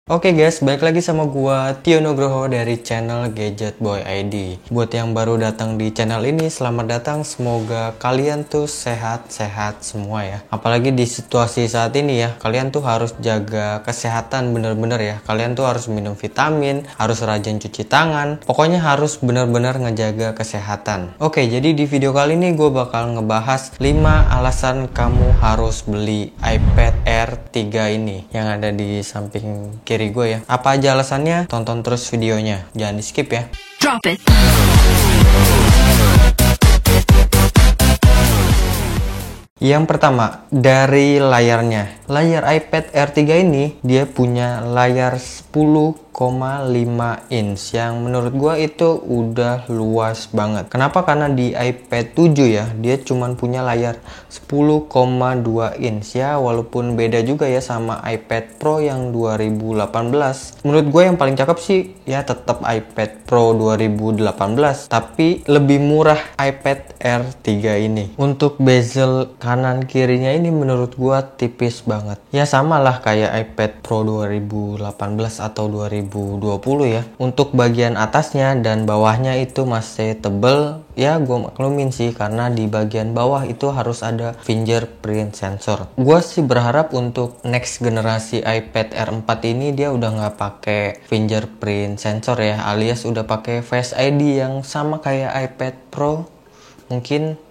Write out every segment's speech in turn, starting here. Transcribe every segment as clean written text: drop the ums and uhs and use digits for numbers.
Oke guys, balik lagi sama gua Tio Nugroho dari channel Gadget Boy ID. Buat yang baru datang di channel ini, selamat datang. Semoga kalian tuh sehat-sehat semua ya. Apalagi di situasi saat ini ya, kalian tuh harus jaga kesehatan bener-bener ya. Kalian tuh harus minum vitamin, harus rajin cuci tangan. Pokoknya harus bener-bener ngejaga kesehatan. Oke, jadi di video kali ini gue bakal ngebahas 5 alasan kamu harus beli iPad Air 3 ini yang ada di samping kiri gue ya. Apa aja alasannya? Tonton terus videonya, jangan di skip ya. Drop it. Yang pertama, dari layarnya. Layar iPad Air 3 ini dia punya layar 10,5 inch yang menurut gua itu udah luas banget. Kenapa? Karena di iPad 7 ya, dia cuman punya layar 10,2 inch ya, walaupun beda juga ya sama iPad Pro yang 2018. Menurut gue yang paling cakep sih ya tetap iPad Pro 2018, tapi lebih murah iPad Air 3 ini. Untuk bezel kanan kirinya ini menurut gua tipis banget. Ya samalah kayak iPad Pro 2018 atau 2020 ya. Untuk bagian atasnya dan bawahnya itu masih tebel. Ya gue maklumin sih karena di bagian bawah itu harus ada fingerprint sensor. Gue sih berharap untuk next generasi iPad Air 4 ini dia udah nggak pakai fingerprint sensor ya, alias udah pakai Face ID yang sama kayak iPad Pro. Mungkin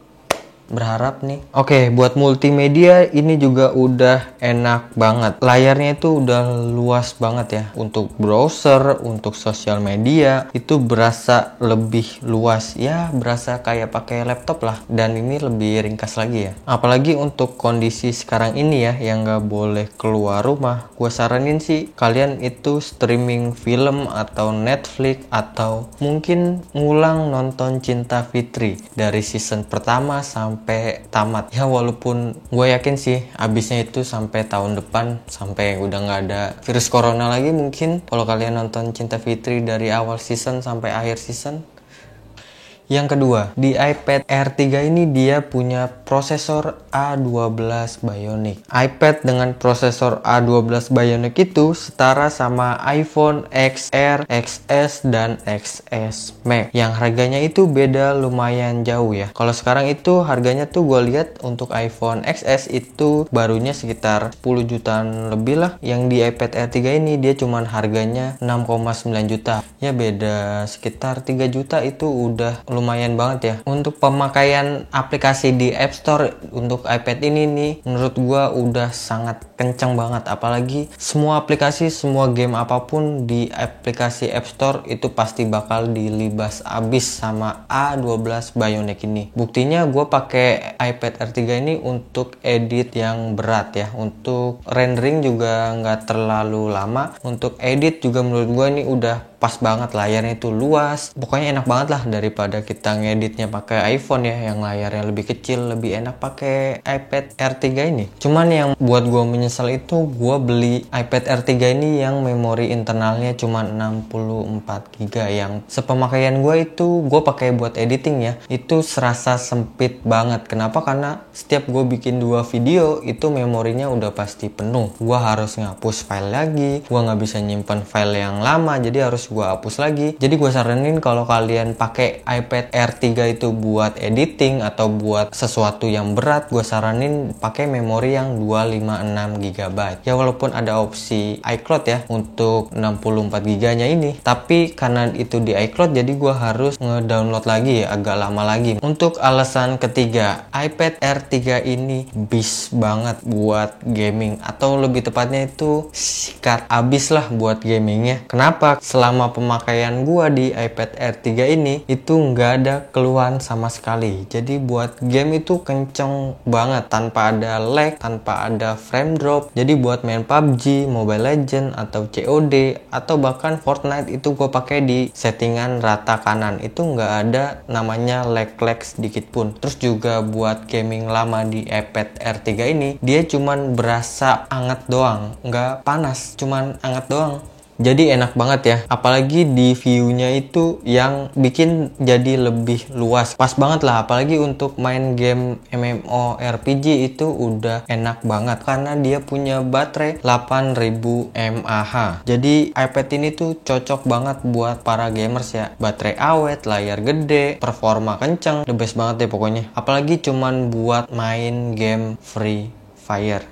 berharap nih. Oke, buat multimedia ini juga udah enak banget. Layarnya itu udah luas banget ya. Untuk browser, untuk sosial media itu berasa lebih luas. Ya, berasa kayak pakai laptop lah. Dan ini lebih ringkas lagi ya. Apalagi untuk kondisi sekarang ini ya, yang nggak boleh keluar rumah. Gue saranin sih kalian itu streaming film atau Netflix atau mungkin ngulang nonton Cinta Fitri dari season pertama sampai tamat ya, walaupun gue yakin sih abisnya itu sampai tahun depan, sampai udah nggak ada virus corona lagi mungkin kalau kalian nonton Cinta Fitri dari awal season sampai akhir season. Yang kedua, di iPad Air 3 ini dia punya prosesor A12 Bionic. iPad dengan prosesor A12 Bionic itu setara sama iPhone XR, XS, dan XS Max. Yang harganya itu beda lumayan jauh ya. Kalau sekarang itu harganya tuh gue lihat untuk iPhone XS itu barunya sekitar 10 jutaan lebih lah. Yang di iPad Air 3 ini dia cuman harganya 6,9 juta. Ya beda sekitar 3 juta itu udah lumayan banget ya. Untuk pemakaian aplikasi di App Store untuk iPad ini nih menurut gua udah sangat kencang banget. Apalagi semua aplikasi, semua game apapun di aplikasi App Store itu pasti bakal dilibas abis sama A12 Bionic ini. Buktinya gua pakai iPad Air 3 ini untuk edit yang berat ya. Untuk rendering juga nggak terlalu lama. Untuk edit juga menurut gua ini udah pas banget, layarnya itu luas. Pokoknya enak banget lah daripada kita ngeditnya pakai iPhone ya yang layarnya lebih kecil. Lebih enak pakai iPad Air 3 ini. Cuman yang buat gue menyesal itu gue beli iPad Air 3 ini yang memori internalnya cuma 64 GB, yang sepemakaian gue itu gue pakai buat editing ya. Itu serasa sempit banget. Kenapa? Karena setiap gue bikin 2 video itu memorinya udah pasti penuh. Gue harus ngapus file lagi. Gue nggak bisa nyimpan file yang lama, jadi harus gue hapus lagi. Jadi gue saranin kalau kalian pakai iPad Air 3 itu buat editing atau buat sesuatu yang berat, gue saranin pakai memori yang 256 GB. Ya walaupun ada opsi iCloud ya untuk 64 GB nya ini, tapi karena itu di iCloud jadi gue harus ngedownload lagi ya, agak lama lagi. Untuk alasan ketiga, iPad Air 3 ini bis banget buat gaming, atau lebih tepatnya itu sikat abis lah buat gamingnya. Kenapa? Selama pemakaian gua di iPad Air 3 ini itu nggak ada keluhan sama sekali. Jadi buat game itu kenceng banget tanpa ada lag, tanpa ada frame drop. Jadi buat main PUBG, Mobile Legends atau COD atau bahkan Fortnite itu gua pakai di settingan rata kanan. Itu nggak ada namanya lag-lag sedikit pun. Terus juga buat gaming lama di iPad Air 3 ini dia cuman berasa anget doang, nggak panas, cuman anget doang. Jadi enak banget ya, apalagi di view-nya itu yang bikin jadi lebih luas. Pas banget lah, apalagi untuk main game MMORPG itu udah enak banget karena dia punya baterai 8000 mAh. Jadi iPad ini tuh cocok banget buat para gamers ya. Baterai awet, layar gede, performa kenceng, the best banget deh pokoknya. Apalagi cuman buat main game Free Fire.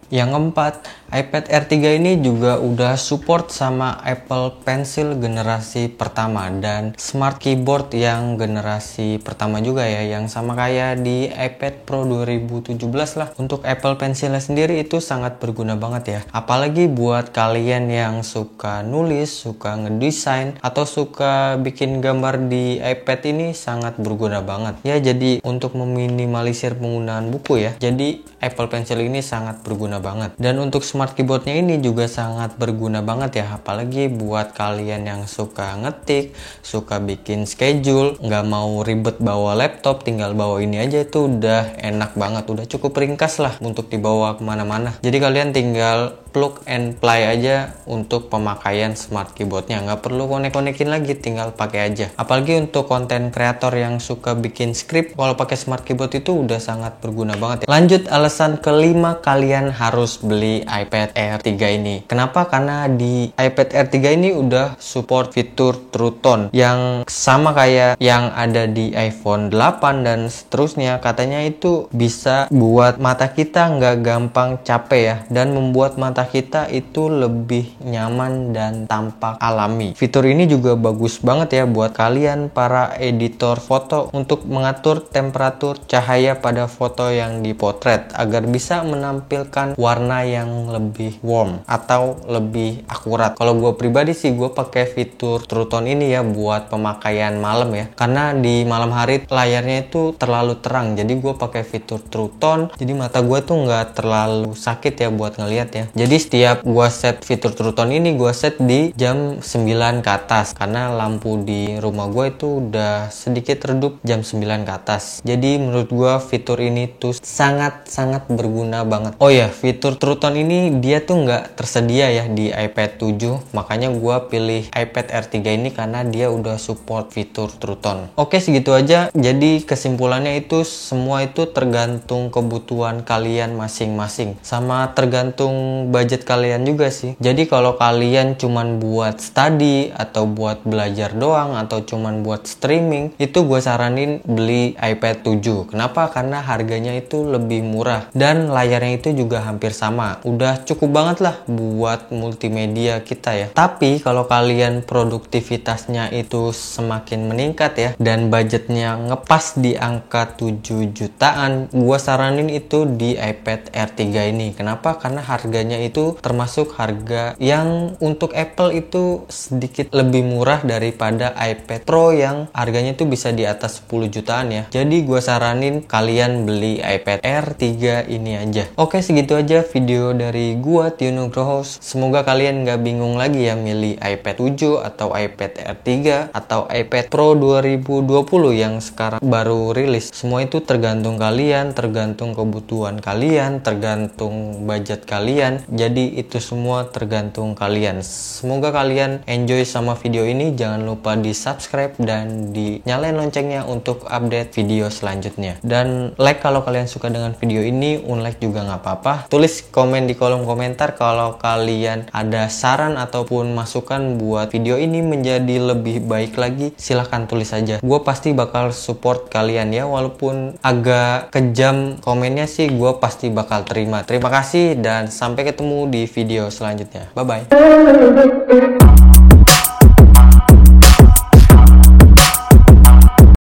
Yang keempat, iPad Air 3 ini juga udah support sama Apple Pencil generasi pertama dan Smart Keyboard yang generasi pertama juga ya, yang sama kayak di iPad Pro 2017 lah. Untuk Apple Pencil sendiri itu sangat berguna banget ya, apalagi buat kalian yang suka nulis, suka ngedesain, atau suka bikin gambar di iPad ini sangat berguna banget ya. Jadi untuk meminimalisir penggunaan buku ya, jadi Apple Pencil ini sangat berguna banget. Dan untuk Smart Keyboardnya ini juga sangat berguna banget ya, apalagi buat kalian yang suka ngetik, suka bikin schedule, nggak mau ribet bawa laptop, tinggal bawa ini aja, itu udah enak banget, udah cukup ringkas lah untuk dibawa kemana-mana. Jadi kalian tinggal plug and play aja untuk pemakaian Smart Keyboardnya, nggak perlu konek-konekin lagi, tinggal pakai aja. Apalagi untuk konten kreator yang suka bikin script, kalau pakai Smart Keyboard itu udah sangat berguna banget ya. Lanjut, alasan kelima kalian harus beli iPad Air 3 ini. Kenapa? Karena di iPad Air 3 ini udah support fitur True Tone yang sama kayak yang ada di iPhone 8 dan seterusnya. Katanya itu bisa buat mata kita nggak gampang capek ya, dan membuat mata kita itu lebih nyaman dan tampak alami. Fitur ini juga bagus banget ya buat kalian para editor foto untuk mengatur temperatur cahaya pada foto yang dipotret agar bisa menampilkan warna yang lebih warm atau lebih akurat. Kalau gue pribadi sih gue pakai fitur True Tone ini ya buat pemakaian malam ya, karena di malam hari layarnya itu terlalu terang, jadi gue pakai fitur True Tone, jadi mata gue tuh nggak terlalu sakit ya buat ngeliat ya. Jadi setiap gue set fitur True Tone ini gue set di jam 9 ke atas, karena lampu di rumah gue itu udah sedikit redup jam 9 ke atas. Jadi menurut gue fitur ini tuh sangat berguna banget. Oh ya, fitur True Tone ini dia tuh nggak tersedia ya di iPad 7, makanya gue pilih iPad Air 3 ini karena dia udah support fitur True Tone. Oke, segitu aja. Jadi kesimpulannya itu semua itu tergantung kebutuhan kalian masing-masing, sama tergantung budget kalian juga sih. Jadi kalau kalian cuman buat study atau buat belajar doang atau cuman buat streaming, itu gue saranin beli iPad 7. Kenapa? Karena harganya itu lebih murah dan layarnya itu juga hampir sama. Udah cukup banget lah buat multimedia kita ya. Tapi kalau kalian produktivitasnya itu semakin meningkat ya dan budgetnya ngepas di angka 7 jutaan, gue saranin itu di iPad Air 3 ini. Kenapa? Karena harganya itu termasuk harga yang untuk Apple itu sedikit lebih murah daripada iPad Pro yang harganya itu bisa di atas 10 jutaan ya. Jadi gue saranin kalian beli iPad Air 3 ini aja. Oke, segitu aja video dari gue, Tio Nugroho. Semoga kalian nggak bingung lagi ya milih iPad 7 atau iPad Air 3 atau iPad Pro 2020 yang sekarang baru rilis. Semua itu tergantung kalian, tergantung kebutuhan kalian, tergantung budget kalian. Jadi itu semua tergantung kalian. Semoga kalian enjoy sama video ini. Jangan lupa di subscribe dan dinyalain loncengnya untuk update video selanjutnya. Dan like kalau kalian suka dengan video ini, unlike juga nggak apa-apa. Tulis komen di kolom komentar kalau kalian ada saran ataupun masukan buat video ini menjadi lebih baik lagi. Silahkan tulis aja. Gue pasti bakal support kalian ya, walaupun agak kejam komennya sih, gue pasti bakal terima. Terima kasih dan sampai ketemu di video selanjutnya. Bye bye.